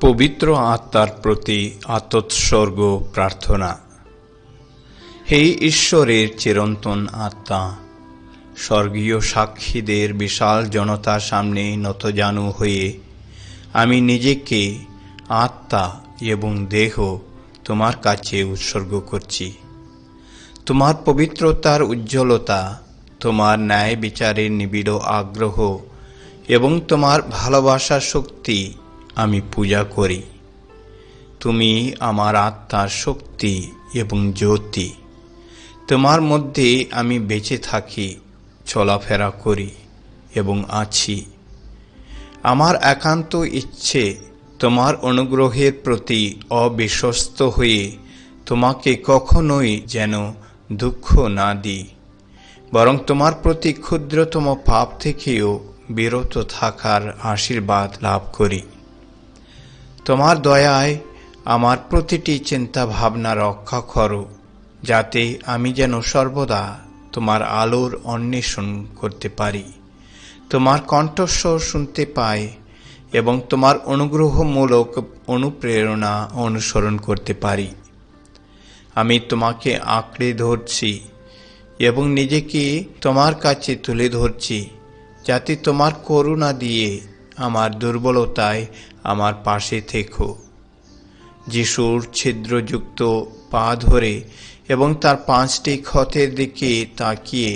পবিত্র আত্মার প্রতি আত্মোৎসর্গ প্রার্থনা। হে ঈশ্বরের চিরন্তন আত্মা, স্বর্গীয় সাক্ষীদের বিশাল জনতার সামনে নতজানু হয়ে আমি নিজেকে আত্মা এবং দেহ তোমার কাছে উৎসর্গ করছি। তোমার পবিত্রতার উজ্জ্বলতা, তোমার ন্যায় বিচারের নিবিড় আগ্রহ এবং তোমার ভালোবাসার শক্তি আমি পূজা করি। তুমি আমার আত্মার শক্তি এবং জ্যোতি। তোমার মধ্যে আমি বেঁচে থাকি, চলাফেরা করি এবং আছি। আমার একান্ত ইচ্ছে তোমার অনুগ্রহের প্রতি অবিশ্বস্ত হয়ে তোমাকে কখনোই যেন দুঃখ না দিই, বরং তোমার প্রতি ক্ষুদ্রতম পাপ থেকেও বিরত থাকার আশীর্বাদ লাভ করি। তোমার দয়ায় আমার প্রতিটি চিন্তা ভাবনা রক্ষা করো, যাতে আমি যেন সর্বদা তোমার আলোর অন্বেষণ করতে পারি, তোমার কণ্ঠস্বর শুনতে পাই এবং তোমার অনুগ্রহমূলক অনুপ্রেরণা অনুসরণ করতে পারি। আমি তোমাকে আঁকড়ে ধরছি এবং নিজেকে তোমার কাছে তুলে ধরছি, যাতে তোমার করুণা দিয়ে আমার দুর্বলতায় আমার পাশে থেকো। যিশুর ছিদ্রযুক্ত পা ধরে এবং তার 5টি ক্ষতের দিকে তাকিয়ে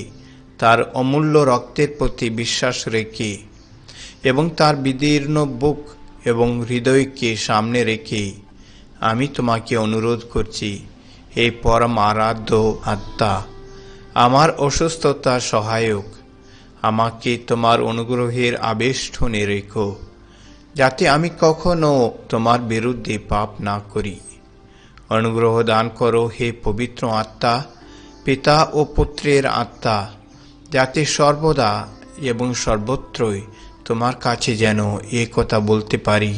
তার অমূল্য রক্তের প্রতি বিশ্বাস রেখে এবং তার বিদীর্ণ বুক এবং হৃদয়কে সামনে রেখে আমি তোমাকে অনুরোধ করছি, হে পরম আরাধ্য আত্মা, আমার অসুস্থতার সহায়ক, আমাকে তোমার অনুগ্রহের আবেষ্টনে রেখো, যাতে আমি কখনো তোমার বিরুদ্ধে পাপ না করি। অনুগ্রহ দান করো হে পবিত্র আত্মা, পিতা ও পুত্রের আত্মা, যাতে সর্বদা এবং সর্বত্রই তোমার কাছে যেন এ কথা বলতে পারি,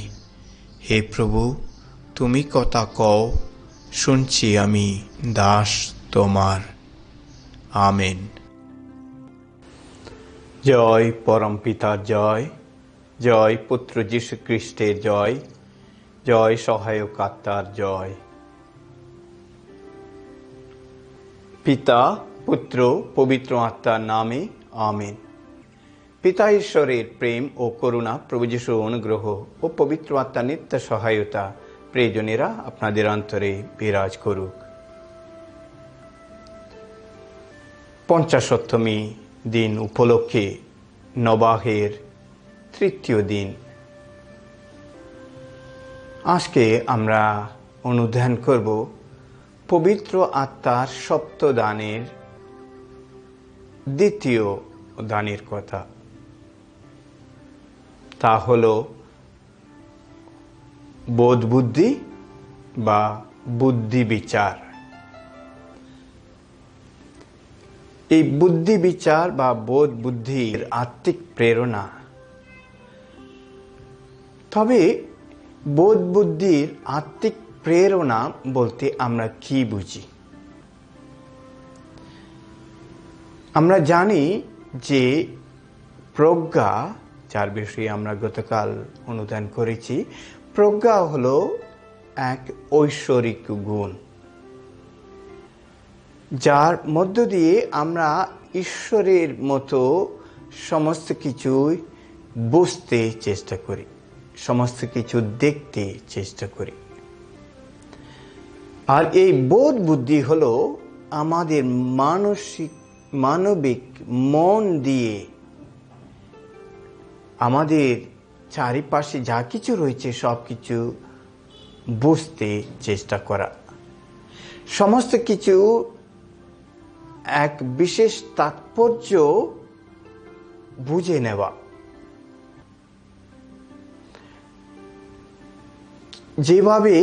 হে প্রভু, তুমি কথা কও, শুনছি আমি দাস তোমার। আমেন। জয় পরম পিতার জয়, জয় পুত্র যীশু খ্রিস্টের জয়, জয় সহায়ক আত্মার জয়। পিতা, পুত্র, পবিত্র আত্মার নামে আমেন। পিতা ঈশ্বরের প্রেম ও করুণা, প্রভু যীশুর অনুগ্রহ ও পবিত্র আত্মার নিত্য সহায়তা প্রিয়জনেরা আপনাদের অন্তরে বিরাজ করুক। পঞ্চাশোত্তমী দিন উপলক্ষে নবাহের তৃতীয় দিন আজকে আমরা অনুধ্যান করব পবিত্র আত্মার সপ্ত দানের দ্বিতীয় দানের কথা। তা হল বোধ বুদ্ধি বা বুদ্ধি বিচার। এই বুদ্ধি বিচার বা বোধ বুদ্ধির আত্মিক প্রেরণা। তবে বোধ বুদ্ধির আত্মিক প্রেরণা বলতে আমরা কি বুঝি? আমরা জানি যে প্রজ্ঞা, যার বিষয়ে আমরা গতকাল অনুধ্যান করেছি, প্রজ্ঞা হলো এক ঐশ্বরিক গুণ, যার মধ্য দিয়ে আমরা ঈশ্বরের মতো সমস্ত কিছুই বুঝতে চেষ্টা করি, সমস্ত কিছু দেখতে চেষ্টা করি। আর এই বোধ বুদ্ধি হলো আমাদের মানবিক মন দিয়ে আমাদের চারিপাশে যা কিছু রয়েছে সব কিছু বুঝতে চেষ্টা করা, সমস্ত কিছু এক বিশেষ তাৎপর্য বুঝে নেওয়া। যেভাবে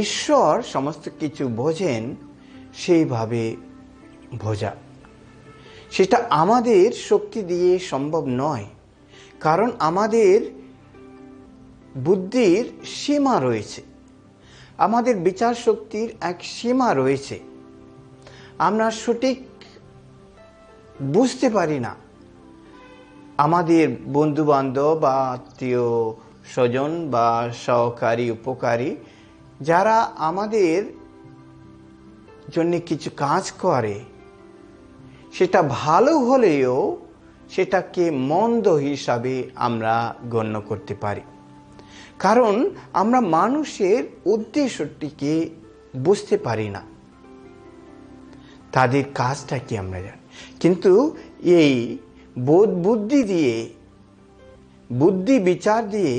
ঈশ্বর সমস্ত কিছু বোঝেন সেইভাবে বোঝা, সেটা আমাদের শক্তি দিয়ে সম্ভব নয়, কারণ আমাদের বুদ্ধির সীমা রয়েছে, আমাদের বিচার শক্তির এক সীমা রয়েছে। আমরা সঠিক বুঝতে পারি না। আমাদের বন্ধু বান্ধব বা আত্মীয় স্বজন বা সহকারী উপকারী যারা আমাদের জন্য কিছু কাজ করে, সেটা ভালো হলেও সেটাকে মন্দ হিসাবে আমরা গণ্য করতে পারি, কারণ আমরা মানুষের উদ্দেশ্যটিকে বুঝতে পারি না, তাদের কাজটা কি আমরা জানি। কিন্তু এই বোধ বুদ্ধি দিয়ে, বুদ্ধি বিচার দিয়ে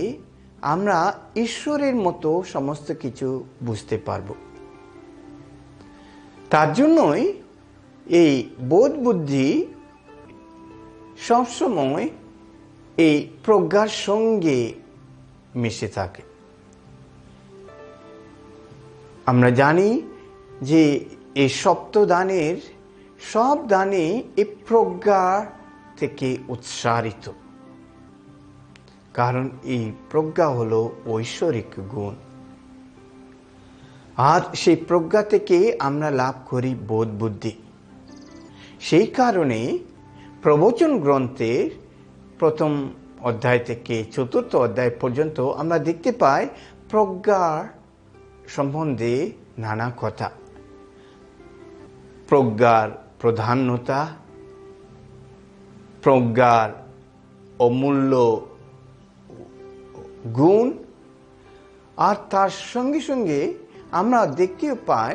আমরা ঈশ্বরের মতো সমস্ত কিছু বুঝতে পারব। তার জন্যই এই বোধ বুদ্ধি সবসময় এই প্রজ্ঞার সঙ্গে মিশে থাকে। আমরা জানি যে এই সপ্তদানের সব দানই এই প্রজ্ঞা থেকে উৎসারিত, কারণ এই প্রজ্ঞা হলো ঐশ্বরিক গুণ, আর সেই প্রজ্ঞা থেকে আমরা লাভ করি বোধ বুদ্ধি। সেই কারণে প্রবচন গ্রন্থের প্রথম অধ্যায় থেকে চতুর্থ অধ্যায় পর্যন্ত আমরা দেখতে পাই প্রজ্ঞার সম্বন্ধে নানা কথা, প্রজ্ঞার প্রধানতা, প্রজ্ঞার অমূল্য গুণ, আর তার সঙ্গে সঙ্গে আমরা দেখতেও পাই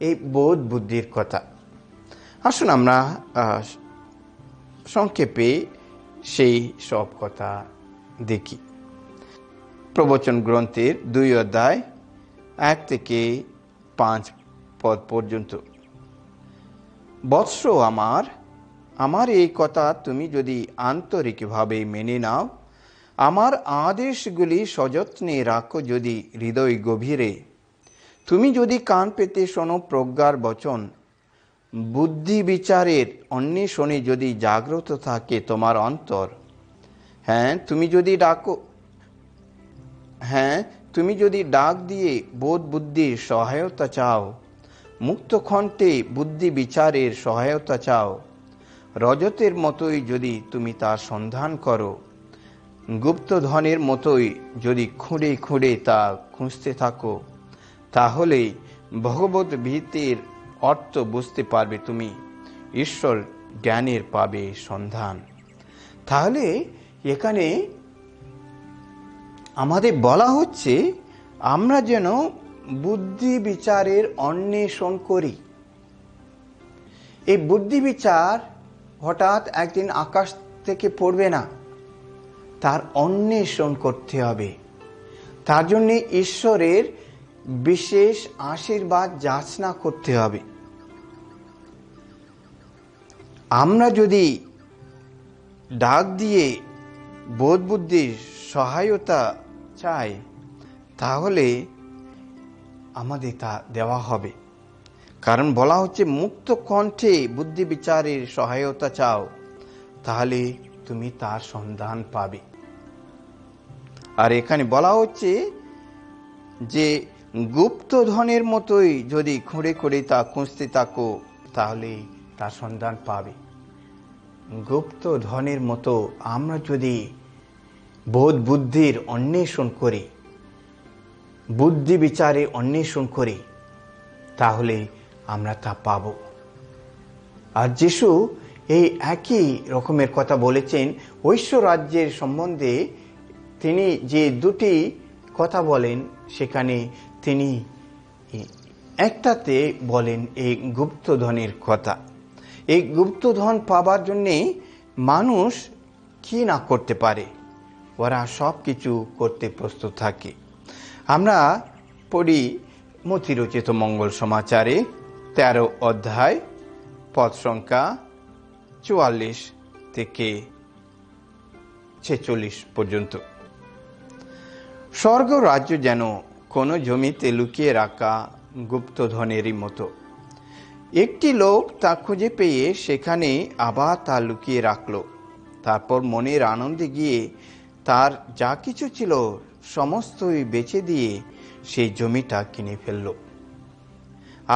এই বোধ বুদ্ধির কথা। আসুন আমরা সংক্ষেপে সেই সব কথা দেখি। প্রবচন গ্রন্থের 2 অধ্যায় 1 থেকে 5 পদ পর্যন্ত। বৎস আমার এই কথা তুমি যদি আন্তরিকভাবে মেনে নাও, আমার আদেশগুলি সযত্নে রাখো যদি হৃদয় গভীরে, তুমি যদি কান পেতে শোনো প্রজ্ঞার বচন, বুদ্ধি বিচারের অন্বেষণে যদি জাগ্রত থাকে তোমার অন্তর, তুমি যদি ডাক দিয়ে বোধ বুদ্ধির সহায়তা চাও, মুক্ত কণ্ঠে বুদ্ধি বিচারের সহায়তা চাও, রজতের মতোই যদি তুমি তার সন্ধান করো, গুপ্তধনের মতোই যদি খুঁড়ে খুঁড়ে তা খুঁজতে থাকো, তাহলে ভগবত ভীতির অর্থ বুঝতে পারবে, তুমি ঈশ্বর জ্ঞানের পাবে সন্ধান। তাহলে এখানে আমাদের বলা হচ্ছে আমরা যেন বুদ্ধি বিচারের অন্বেষণ করি। এই বুদ্ধি বিচার হঠাৎ একদিন আকাশ থেকে পড়বে না, তার অন্বেষণ করতে হবে। তার জন্য ঈশ্বরের বিশেষ আশীর্বাদ যাচনা করতে হবে। আমরা যদি ডাক দিয়ে বোধ বুদ্ধির সহায়তা চাই, তাহলে আমাদের তা দেওয়া হবে, কারণ বলা হচ্ছে মুক্ত কণ্ঠে বুদ্ধি বিচারের সহায়তা চাও, তাহলে তুমি তার সন্ধান পাবে। আর এখানে বলা হচ্ছে যে গুপ্তধনের মতোই যদি খুঁড়ে খুঁড়ে তা খুঁজতে থাকো, তাহলে তার সন্ধান পাবে। গুপ্তধনের মতো আমরা যদি বোধ বুদ্ধির অন্বেষণ করি, বুদ্ধি বিচারে অন্বেষণ করি, তাহলে আমরা তা পাব। আর যিশু এই একই রকমের কথা বলেছেন ঐশ্বর রাজ্যের সম্বন্ধে। তিনি যে দুটি কথা বলেন, সেখানে তিনি একটাতে বলেন এই গুপ্তধনের কথা। এই গুপ্তধন পাবার জন্যে মানুষ কি না করতে পারে, ওরা সব কিছু করতে প্রস্তুত থাকে। আমরা পড়ি মথি রচিত মঙ্গল সমাচারে 13 অধ্যায় পদ সংখ্যা 44 থেকে 46 পর্যন্ত। স্বর্গ রাজ্য যেন কোনো জমিতে লুকিয়ে রাখা গুপ্তধনেরই মতো। একটি লোক তা খুঁজে পেয়ে সেখানে আবার তা লুকিয়ে রাখল। তারপর মনের আনন্দে গিয়ে তার যা কিছু ছিল সমস্তই বেচে দিয়ে সেই জমিটা কিনে ফেলল।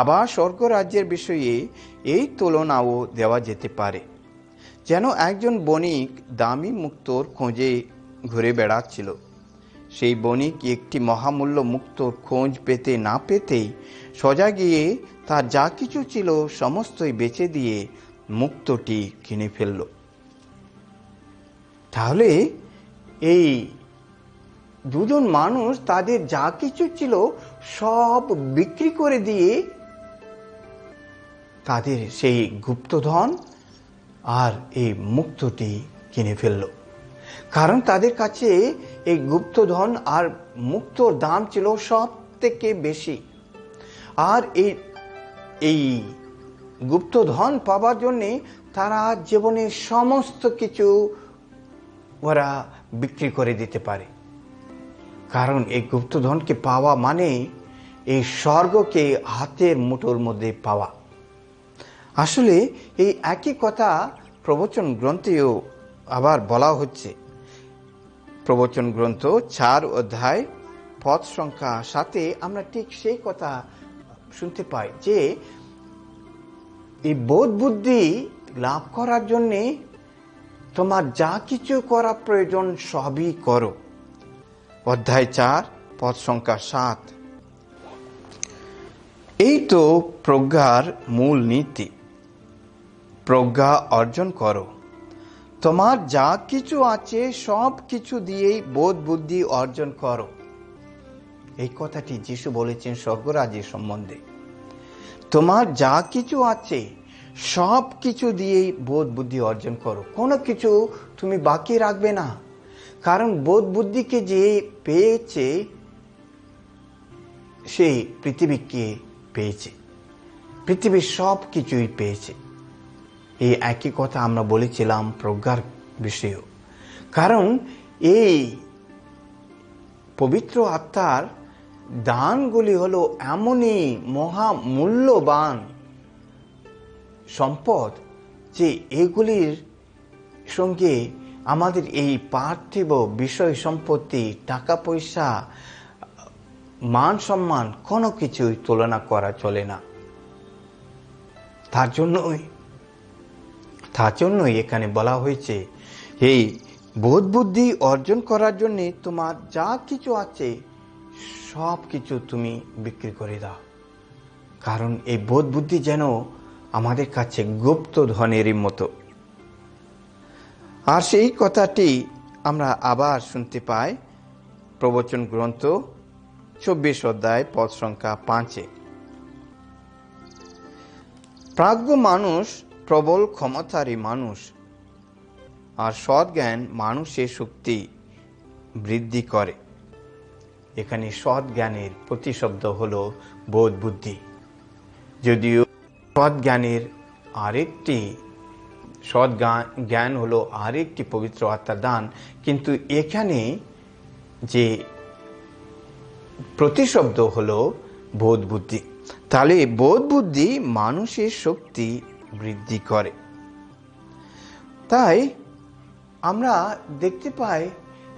আবার স্বর্গ রাজ্যের বিষয়ে এই তুলনাও দেওয়া যেতে পারে। যেন একজন বণিক দামি মুক্তোর খোঁজে ঘুরে বেড়াচ্ছিল। সেই বণিক একটি মহামূল্য মুক্তোর খোঁজ পেতে না পেতেই সোজা গিয়ে তার যা কিছু ছিল সমস্তই বেচে দিয়ে মুক্তোটি কিনে ফেলল। তাহলে এই দুজন মানুষ তাদের যা কিছু ছিল সব বিক্রি করে দিয়ে তাদের সেই গুপ্তধন আর এই মুক্তটি কিনে ফেলল। কারণ তাদের কাছে এই গুপ্তধন আর মুক্তর দাম ছিল সব থেকে বেশি। আর এই গুপ্তধন পাওয়ার জন্যে তারা জীবনের সমস্ত কিছু ওরা বিক্রি করে দিতে পারে। কারণ এই গুপ্তধনকে পাওয়া মানে এই স্বর্গকে হাতের মুঠোর মধ্যে পাওয়া। আসলে এই একই কথা প্রবচন গ্রন্থেও আবার বলা হচ্ছে। প্রবচন গ্রন্থ 4 অধ্যায় পদ সংখ্যা 7 আমরা ঠিক সেই কথা শুনতে পাই যে এই বোধ বুদ্ধি লাভ করার জন্যে তোমার যা কিছু করা প্রয়োজন সবই করো। অধ্যায় 4 পদ সংখ্যা 7। এই তো প্রজ্ঞার মূল নীতি। প্রজ্ঞা অর্জন করো। তোমার যা কিছু আছে সব কিছু দিয়েই বোধ বুদ্ধি অর্জন করো। এই কথাটি যিশু বলেছেন স্বর্গরাজ্যের সম্বন্ধে। তোমার যা কিছু আছে সব কিছু দিয়েই বোধ বুদ্ধি অর্জন করো। কোনো কিছু তুমি বাকি রাখবে না। কারণ বোধ বুদ্ধিকে যে পেয়েছে সে পৃথিবীকে পেয়েছে, পৃথিবীর সব কিছুই পেয়েছে। এই একই কথা আমরা বলেছিলাম প্রজ্ঞার বিষয়েও। কারণ এই পবিত্র আত্মার দানগুলি হলো এমনই মহামূল্যবান সম্পদ যে এগুলির সঙ্গে আমাদের এই পার্থিব বিষয় সম্পত্তি, টাকা পয়সা, মান সম্মান কোনো কিছুই তুলনা করা চলে না। তার জন্যই এখানে বলা হয়েছে এই বোধ বুদ্ধি অর্জন করার জন্য তোমার যা কিছু আছে সব কিছু তুমি বিক্রি করে দাও। কারণ এই বোধ বুদ্ধি যেন আমাদের কাছে গুপ্ত ধনেরই মতো। আর সেই কথাটি আমরা আবার শুনতে পাই প্রবচন গ্রন্থ 24 অধ্যায় পদ সংখ্যা 5। প্রাজ্ঞ মানুষ প্রবল ক্ষমতারী মানুষ, আর সৎ জ্ঞান মানুষের শক্তি বৃদ্ধি করে। এখানে সৎ জ্ঞানের প্রতিশব্দ হলো বোধ বুদ্ধি। যদিও সৎ জ্ঞানের সৎ জ্ঞান হলো আরেকটি পবিত্র আত্মার দান, কিন্তু এখানে যে প্রতিশব্দ হলো বোধ বুদ্ধি। তাহলে বোধ বুদ্ধি মানুষের শক্তি বৃদ্ধি করে। তাই আমরা দেখতে পাই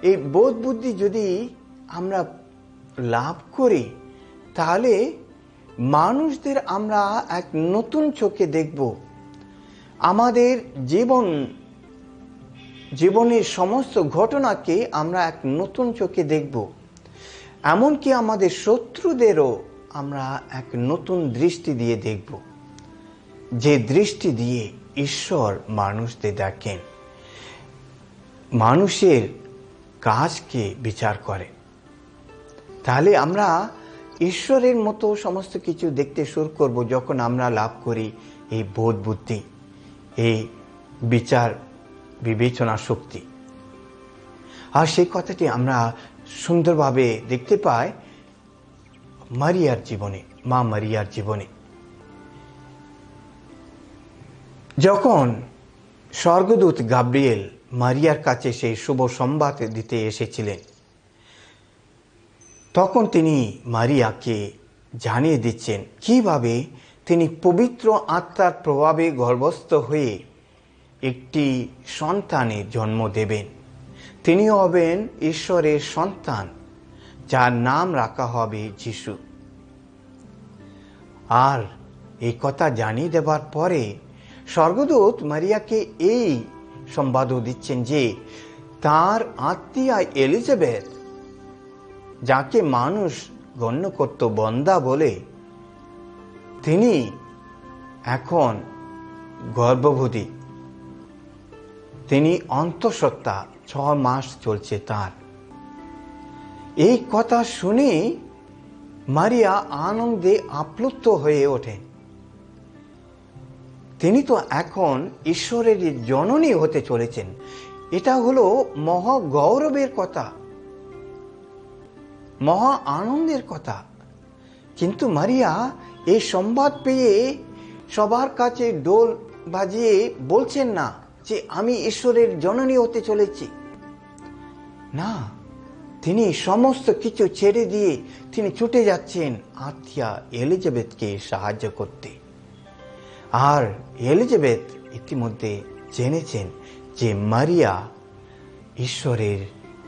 এই বোধ বুদ্ধি যদি আমরা লাভ করি তাহলে মানুষদের আমরা এক নতুন চোখে দেখব। আমাদের জীবনের সমস্ত ঘটনাকে আমরা এক নতুন চোখে দেখব। এমনকি আমাদের শত্রুদেরও আমরা এক নতুন দৃষ্টি দিয়ে দেখব, যে দৃষ্টি দিয়ে ঈশ্বর মানুষদের দেখেন, মানুষের কাজকে বিচার করে। তাহলে আমরা ঈশ্বরের মতো সমস্ত কিছু দেখতে শুরু করব যখন আমরা লাভ করি এই বোধ বুদ্ধি, এই বিচার বিবেচনা শক্তি। আর সেই কথাটি আমরা সুন্দরভাবে দেখতে পাই মারিয়ার জীবনে, মা মারিয়ার জীবনে। যখন স্বর্গদূত গাব্রিয়েল মারিয়ার কাছে সেই শুভ সংবাদ দিতে এসেছিলেন, তখন তিনি মারিয়াকে জানিয়ে দিচ্ছেন কিভাবে তিনি পবিত্র আত্মার প্রভাবে গর্ভস্থ হয়ে একটি সন্তানের জন্ম দেবেন। তিনি হবেন ঈশ্বরের সন্তান, যার নাম রাখা হবে যিশু। আর এই কথা জানিয়ে দেবার পরে স্বর্গদূত মারিয়াকে এই সংবাদও দিচ্ছেন যে তার আত্মীয়া এলিজাবেথ যাকে মানুষ গণ্য করত বন্দা বলে, তিনি এখন গর্ভবতী। তিনি অন্তঃসত্ত্বা, 6 মাস চলছে তার। এই কথা শুনে মারিয়া আনন্দে আপ্লুত হয়ে ওঠে। তিনি তো এখন ঈশ্বরের জননী হতে চলেছেন। এটা হলো মহা গৌরবের কথা, মহা আনন্দের কথা। কিন্তু মারিয়া এই সংবাদ পেয়ে সবার কাছে ডোল বাজিয়ে বলছেন না যে আমি ঈশ্বরের জননী হতে চলেছি। না, তিনি সমস্ত কিছু ছেড়ে দিয়ে তিনি ছুটে যাচ্ছেন আত্মীয়া এলিজাবেথকে সাহায্য করতে। আর এলিজাবেথ ইতিমধ্যে জেনেছেন যে মারিয়া ঈশ্বরের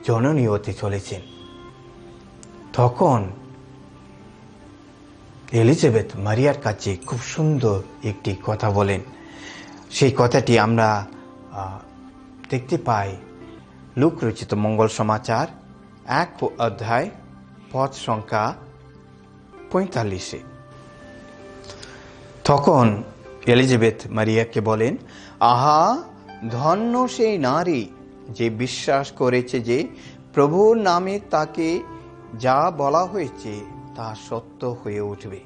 জননী হতে চলেছেন। তখন এলিজাবেথ মারিয়ার কাছে খুব সুন্দর একটি কথা বলেন। সেই কথাটি আমরা দেখতে পাই লূক রচিত মঙ্গল সমাচার 1 অধ্যায় পদ সংখ্যা 45। তখন এলিজাবেথ মারিয়াকে বলেন, আহা, ধন্য সেই নারী যে বিশ্বাস করেছে যে প্রভুর নামে তাকে যা বলা হয়েছে তা সত্য হয়ে উঠবে।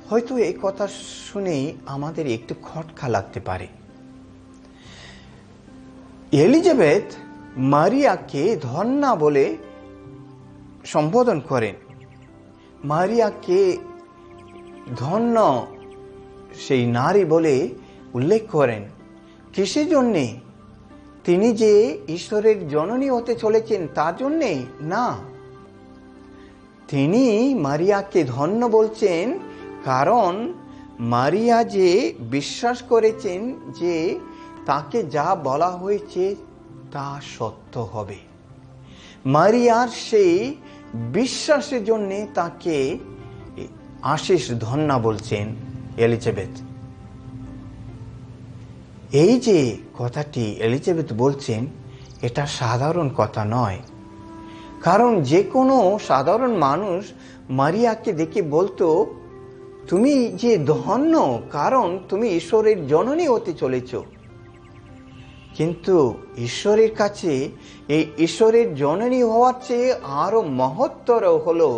হয়তো এই কথা শুনে আমাদের একটু খটকা লাগতে পারে। এলিজাবেথ মারিয়াকে ধন্যা বলে সম্বোধন করেন। মারিয়াকে ধন্য সেই নারী বলে উল্লেখ করেন। কিসের জন্যে? তিনি যে ঈশ্বরের জননী হতে চলেছেন তার জন্যে না, তিনি মারিয়াকে ধন্য বলছেন কারণ মারিয়া যে বিশ্বাস করেছেন যে তাকে যা বলা হয়েছে তা সত্য হবে। মারিয়ার সেই বিশ্বাসের জন্য তাকে আশিস ধন্য বলছেন এলিজাবেথ। এই যে কথাটি এলিজাবেথ বলছেন, এটা সাধারণ কথা নয়। কারণ যে কোনো সাধারণ মানুষ মারিয়াকে দেখে বলতো, তুমি যে ধন্য, কারণ তুমি ঈশ্বরের জননী হতে চলেছ। কিন্তু ঈশ্বরের কাছে এই ঈশ্বরের জননী হওয়ার চেয়ে আরো মহত্তর হলো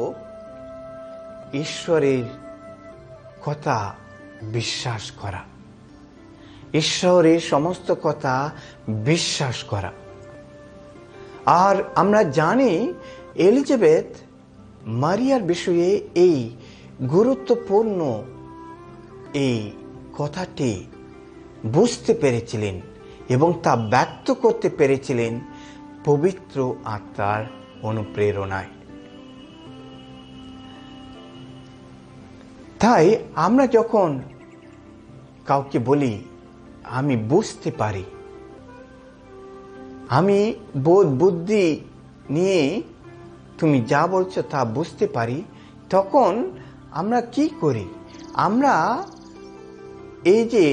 ঈশ্বরের কথা বিশ্বাস করা, ঈশ্বরের সমস্ত কথা বিশ্বাস করা। আর আমরা জানি এলিজাবেথ মারিয়ার বিষয়ে এই গুরুত্বপূর্ণ এই কথাটি বুঝতে পেরেছিলেন এবং তা ব্যক্ত করতে পেরেছিলেন পবিত্র আত্মার অনুপ্রেরণায়। তাই আমরা যখন কাউকে বলি আমি বুঝতে পারি, আমি বোধ বুদ্ধি নিয়ে তুমি যা বলছো তা বুঝতে পারি, তখন আমরা কি করি? আমরা এই যে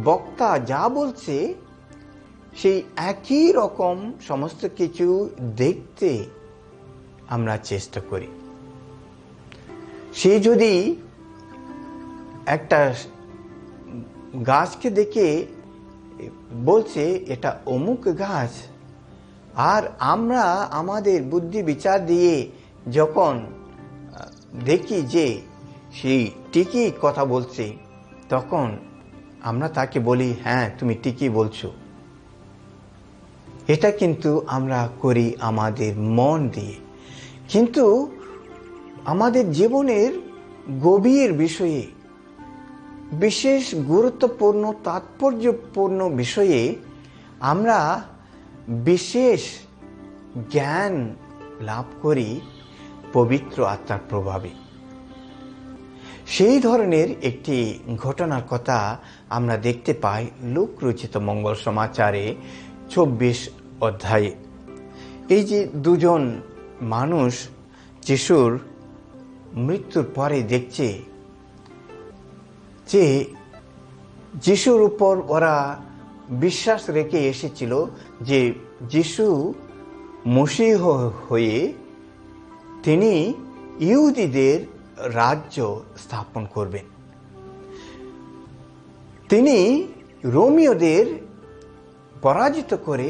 বক্তা যা বলছে সেই একই রকম সমস্ত কিছু দেখতে আমরা চেষ্টা করি। সে যদি একটা গাছকে দেখে বলছে এটা অমুক গাছ, আর আমরা আমাদের বুদ্ধি বিচার দিয়ে যখন দেখি যে সেই ঠিকই কথা বলছে, তখন আমরা তাকে বলি হ্যাঁ তুমি ঠিকই বলছো। এটা কিন্তু আমরা করি আমাদের মন দিয়ে। কিন্তু আমাদের জীবনের গভীর বিষয়ে, বিশেষ গুরুত্বপূর্ণ তাৎপর্যপূর্ণ বিষয়ে আমরা বিশেষ জ্ঞান লাভ করি পবিত্র আত্মার প্রভাবে। সেই ধরনের একটি ঘটনার কথা আমরা দেখতে পাই লূক রচিত মঙ্গল সমাচারে 24 অধ্যায়ে। এই যে দুজন মানুষ যিশুর মৃত্যুর পরে দেখছে যে যিশুর উপর ওরা বিশ্বাস রেখে এসেছিল যে যিশু মসীহ হয়ে তিনি ইহুদিদের রাজ্য স্থাপন করবেন। তিনি রোমীয়দের পরাজিত করে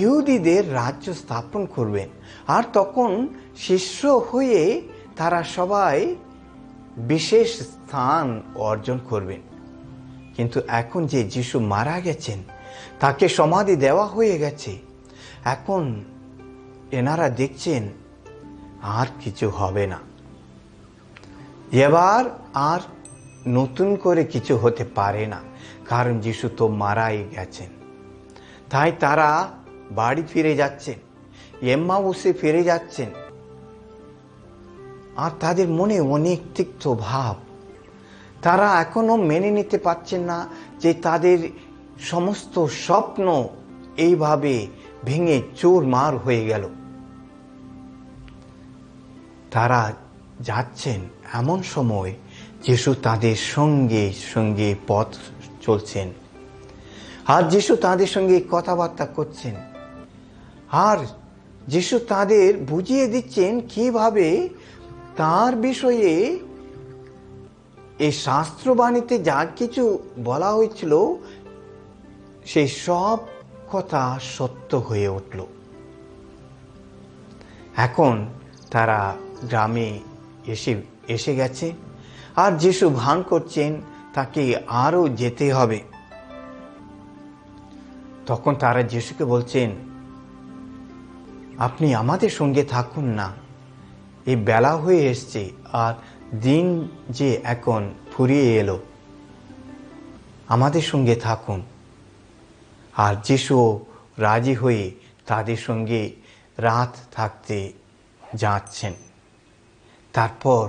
ইহুদিদের রাজ্য স্থাপন করবেন। আর তখন শিষ্য হয়ে তারা সবাই বিশেষ স্থান অর্জন করবেন। কিন্তু এখন যে যিশু মারা গেছেন, তাকে সমাধি দেওয়া হয়ে গেছে, এখন এনারা দেখছেন আর কিছু হবে না, এবার আর নতুন করে কিছু হতে পারে না, কারণ যিশু তো মারাই গেছেন। তাই তারা বাড়ি ফিরে যাচ্ছেন, এম্মাউসে ফিরে যাচ্ছেন। আর তাদের মনে অনেক তিক্ত ভাব। তারা এখনো মেনে নিতে পারছেন না যে তাদের সমস্ত স্বপ্ন এইভাবে ভেঙে চুরমার হয়ে গেল। তারা যাচ্ছেন, এমন সময় যিশু তাদের সঙ্গে সঙ্গে পথ চলছেন, আর যিশু তাদের সঙ্গে কথাবার্তা করছেন, আর যিশু তাদের বুঝিয়ে দিচ্ছেন কিভাবে তার বিষয়ে এই শাস্ত্রবাণীতে যা কিছু বলা হয়েছিল সেই সব কথা সত্য হয়ে উঠল। এখন তারা গ্রামে এসে গেছে, আর যিশু ভান করছেন তাকে আরো যেতে হবে। তখন তারা যিশুকে বলছেন, আপনি আমাদের সঙ্গে থাকুন না, এই বেলা হয়ে এসছে, আর দিন যে এখন ফুরিয়ে এলো, আমাদের সঙ্গে থাকুন। আর যিশু রাজি হয়ে তাদের সঙ্গে রাত থাকতে যাচ্ছেন। তারপর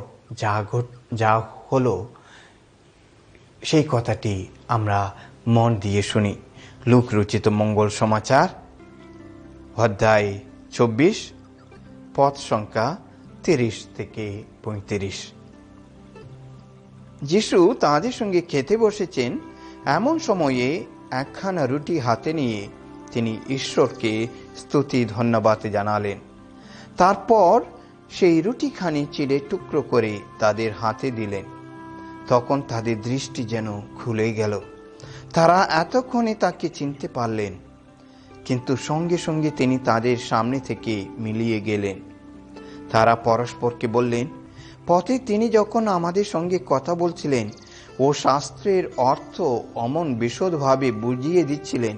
যা হলো সেই কথাটি আমরা মন দিয়ে শুনি। লূক রচিত মঙ্গল সমাচার অধ্যায় 24, পদ সংখ্যা 30 থেকে 35। যিশু তাদের সঙ্গে খেতে বসেছেন, এমন সময়ে একখানা রুটি হাতে নিয়ে তিনি ঈশ্বরকে স্তুতি ধন্যবাদ জানালেন। তারপর সেই রুটিখানি চিড়ে টুকরো করে তাদের হাতে দিলেন। তখন তাদের দৃষ্টি যেন খুলে গেল। তারা এতক্ষণে তাকে চিনতে পারলেন, কিন্তু সঙ্গে সঙ্গে তিনি তাদের সামনে থেকে মিলিয়ে গেলেন। তারা পরস্পরকে বললেন, পথে তিনি যখন আমাদের সঙ্গে কথা বলছিলেন ও শাস্ত্রের অর্থ অমন বিশদভাবে বুঝিয়ে দিচ্ছিলেন,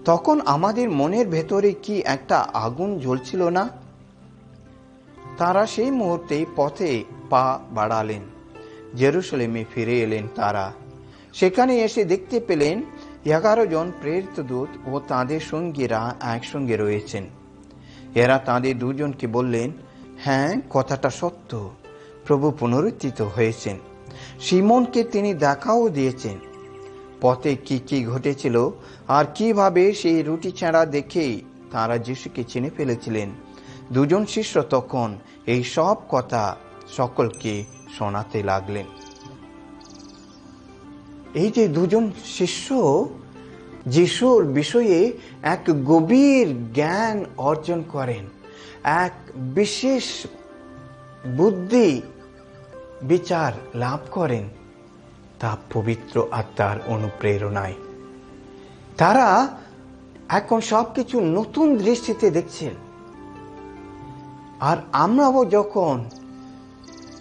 তখন আমাদের মনের ভেতরে কি একটা আগুন জ্বলছিল না? তারা সেই মুহূর্তে পথে পা বাড়ালেন, জেরুসালেমে ফিরে এলেন। তারা সেখানে এসে দেখতে পেলেন 11 জন প্রেরিত দূত ও তাঁদের সঙ্গীরা একসঙ্গে রয়েছেন। এরা তাঁদের দুজনকে বললেন, হ্যাঁ, কথাটা সত্য, প্রভু পুনরুত্থিত হয়েছেন। সিমনকে তিনি দেখাও দিয়েছেন। পথে কি কি ঘটেছিল আর কিভাবে সেই রুটি ছেঁড়া দেখেই তাঁরা যিশুকে চিনে ফেলেছিলেন, দুজন শিষ্য তখন এই সব কথা সকলকে শোনাতে লাগলেন। এই যে দুজন শিষ্য যিশুর বিষয়ে এক গভীর জ্ঞান অর্জন করেন, এক বিশেষ বুদ্ধি বিচার লাভ করেন, তা পবিত্র আত্মার অনুপ্রেরণায়। তারা এখন সবকিছু নতুন দৃষ্টিতে দেখছেন। আর আমরাও যখন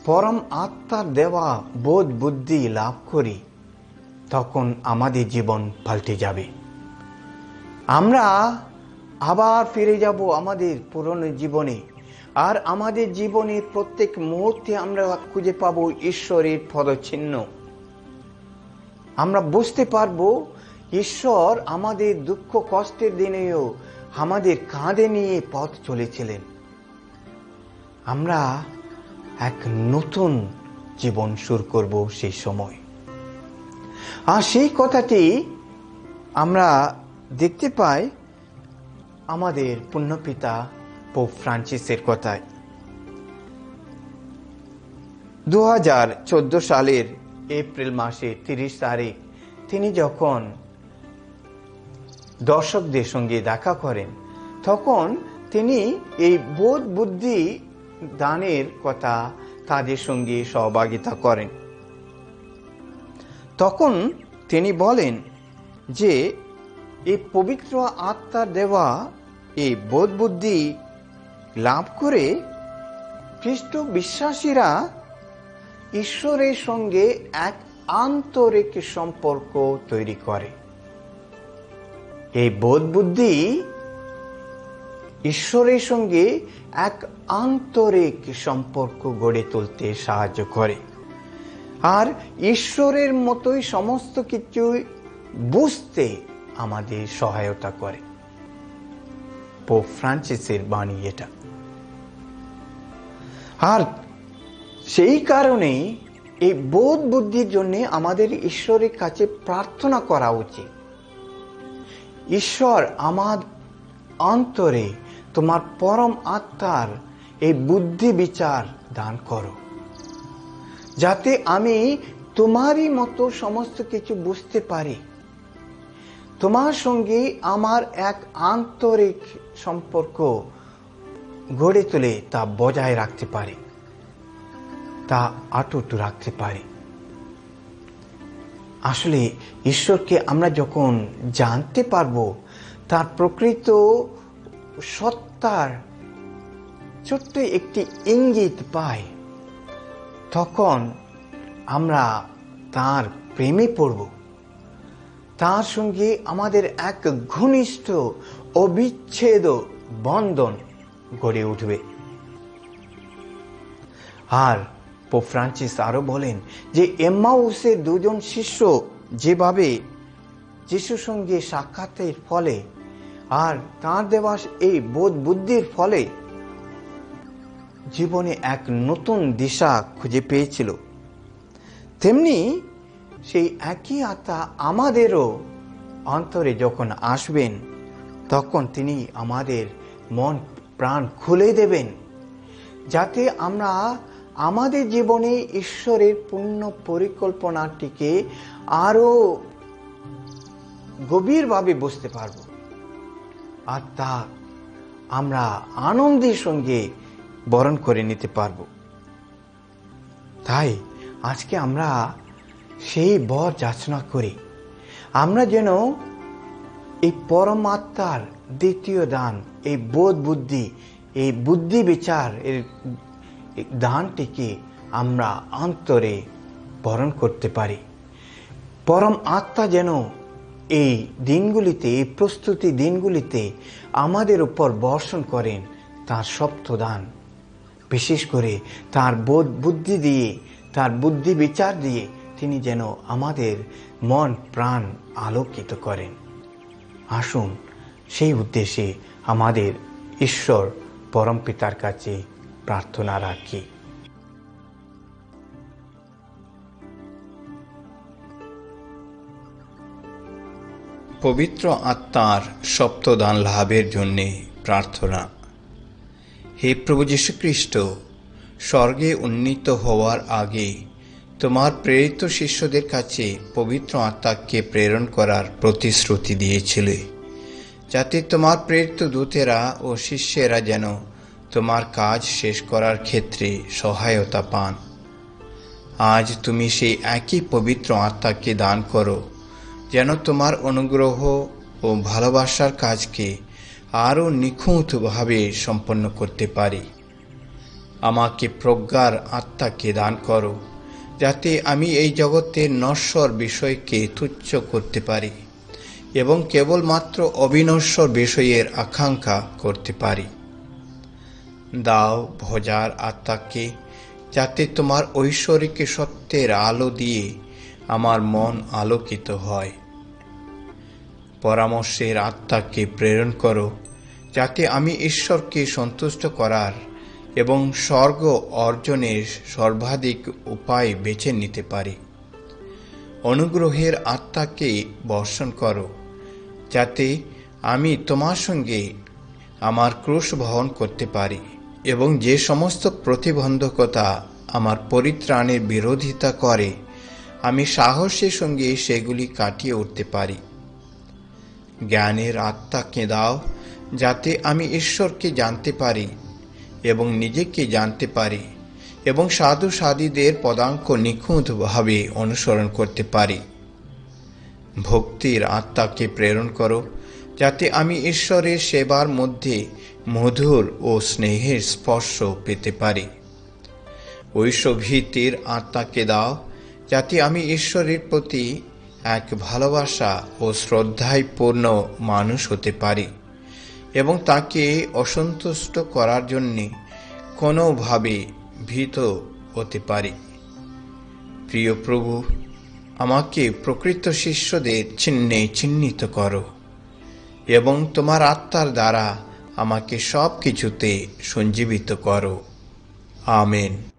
পরম আত্মার দেওয়া বোধ বুদ্ধি লাভ করি, তখন আমাদের জীবন পাল্টে যাবে। আমরা আবার ফিরে যাব আমাদের পুরনো জীবনে, আর আমাদের জীবনের প্রত্যেক মুহূর্তে আমরা খুঁজে পাব ঈশ্বরের পদচিহ্ন। আমরা বুঝতে পারবো ঈশ্বর আমাদের দুঃখ কষ্টের দিনেও আমাদের কাঁধে নিয়ে পথ চলেছিলেন। আমরা এক নতুন জীবন শুরু করব সেই সময়। আর সেই কথাটি আমরা দেখতে পাই আমাদের পুণ্যপিতা পোপ ফ্রান্সিসের কথায়। 2014 সালের এপ্রিল মাসে 30 তারিখ তিনি যখন দর্শকদের সঙ্গে দেখা করেন, তখন তিনি এই বোধ বুদ্ধি দানের কথা তাদের সঙ্গে সহভাগিতা করেন। তখন তিনি বলেন যে এই পবিত্র আত্মার দেওয়া এই বোধ বুদ্ধি লাভ করে খ্রিস্ট বিশ্বাসীরা ঈশ্বরের সঙ্গে এক আন্তরিক সম্পর্ক তৈরি করে। এই বোধ বুদ্ধি ঈশ্বরের সঙ্গে এক আন্তরিক সম্পর্ক গড়ে তুলতে সাহায্য করে, আর ঈশ্বরের মতোই সমস্ত কিছু বুঝতে আমাদের সহায়তা করে। পোপ ফ্রান্সিসের বাণী এটা। আর সেই কারণেই এই বোধ বুদ্ধির জন্য আমাদের ঈশ্বরের কাছে প্রার্থনা করা উচিত। ঈশ্বর, আমার অন্তরে তোমার পরম আত্মার এই বুদ্ধি বিচার দান করো, যাতে আমি তোমারই মতো সমস্ত কিছু বুঝতে পারি, তোমার সঙ্গে আমার এক আন্তরিক সম্পর্ক গড়ে তুলে তা বজায় রাখতে পারি, তা অটুট রাখতে পারি। আসলে ঈশ্বরকে আমরা যখন জানতে পারবো, তার প্রকৃত সত্তার ছোট্ট একটি ইঙ্গিত পাই, তখন আমরা তার প্রেমে পড়ব, তার সঙ্গে আমাদের এক ঘনিষ্ঠ অবিচ্ছেদ বন্ধন গড়ে উঠবে। আর পোপ ফ্রান্সিস আরো বলেন যে এম্মাউসের দুজন শিষ্য যেভাবে যিশুর সঙ্গে সাক্ষাতের ফলে আর তাঁর দেওয়া এই বোধ বুদ্ধির ফলে জীবনে এক নতুন দিশা খুঁজে পেয়েছিল, তেমনি সেই একই আত্মা আমাদেরও অন্তরে যখন আসবেন, তখন তিনি আমাদের মন প্রাণ খুলে দেবেন, যাতে আমরা আমাদের জীবনে ঈশ্বরের পূর্ণ পরিকল্পনাটিকে আরো গভীরভাবে বুঝতে পারব, আর তা আমরা আনন্দের সঙ্গে বরণ করে নিতে পারব। তাই আজকে আমরা সেই বর যাচনা করি, আমরা যেন এই পরমাত্মার দ্বিতীয় দান, এই বোধ বুদ্ধি, এই বুদ্ধি বিচার এর দানটিকে আমরা অন্তরে বরণ করতে পারি। পরম আত্মা যেন এই দিনগুলিতে, এই প্রস্তুতি দিনগুলিতে আমাদের উপর বর্ষণ করেন তার সপ্ত দান, বিশেষ করে তার বোধ বুদ্ধি দিয়ে, তার বুদ্ধি বিচার দিয়ে তিনি যেন আমাদের মন প্রাণ আলোকিত করেন। আসুন সেই উদ্দেশ্যে আমাদের ঈশ্বর পরম পিতার কাছে প্রার্থনা রাখি। পবিত্র আত্মার সপ্তদান লাভের জন্য প্রার্থনা। হে প্রভু যীশু খ্রিস্ট, স্বর্গে উন্নীত হওয়ার আগে তোমার প্রেরিত শিষ্যদের কাছে পবিত্র আত্মাকে প্রেরণ করার প্রতিশ্রুতি দিয়েছিলে, যাতে তোমার প্রেরিত দূতেরা ও শিষ্যেরা যেন তোমার কাজ শেষ করার ক্ষেত্রে সহায়তা পান। আজ তুমি সেই একই পবিত্র আত্মাকে দান করো, যেন তোমার অনুগ্রহ ও ভালোবাসার কাজকে আরও নিখুঁতভাবে সম্পন্ন করতে পারি। আমাকে প্রজ্ঞার আত্মাকে দান করো, যাতে আমি এই জগতের নশ্বর বিষয়কে তুচ্ছ করতে পারি এবং কেবলমাত্র অবিনশ্বর বিষয়ের আকাঙ্ক্ষা করতে পারি। দাও ভোজার আত্মাকে, যাতে তোমার ঐশ্বরিক সত্যের আলো দিয়ে আমার মন আলোকিত হয়। পরামর্শের আত্মাকে প্রেরণ করো, যাতে আমি ঈশ্বরকে সন্তুষ্ট করার এবং স্বর্গ অর্জনের সর্বাধিক উপায় বেছে নিতে পারি। অনুগ্রহের আত্মাকে বর্ষণ করো, যাতে আমি তোমার সঙ্গে আমার ক্রুশ বহন করতে পারি এবং যে সমস্ত প্রতিবন্ধকতা আমার পরিত্রাণের বিরোধিতা করে, আমি সাহসের সঙ্গে সেগুলি কাটিয়ে উঠতে পারি। জ্ঞানের আত্মাকে দাও, যাতে আমি ঈশ্বরকে জানতে পারি এবং নিজেকে জানতে পারি এবং সাধু সাধীদের পদাঙ্ক নিখুঁতভাবে অনুসরণ করতে পারি। ভক্তির আত্মাকে প্রেরণ করো, যাতে আমি ঈশ্বরের সেবার মধ্যে মধুর ও স্নেহের স্পর্শ পেতে পারি। ঐশ্বভীতির আত্মাকে দাও, যাতে আমি ঈশ্বরের প্রতি এক ভালোবাসা ও শ্রদ্ধায় পূর্ণ মানুষ হতে পারি এবং তাকে অসন্তুষ্ট করার জন্যে কোনোভাবে ভীত হতে পারি। প্রিয় প্রভু, আমাকে প্রকৃত শিষ্যদের চিহ্নে চিহ্নিত করো এবং তোমার আত্মার দ্বারা আমাকে সব কিছুতে সঞ্জীবিত করো। আমেন।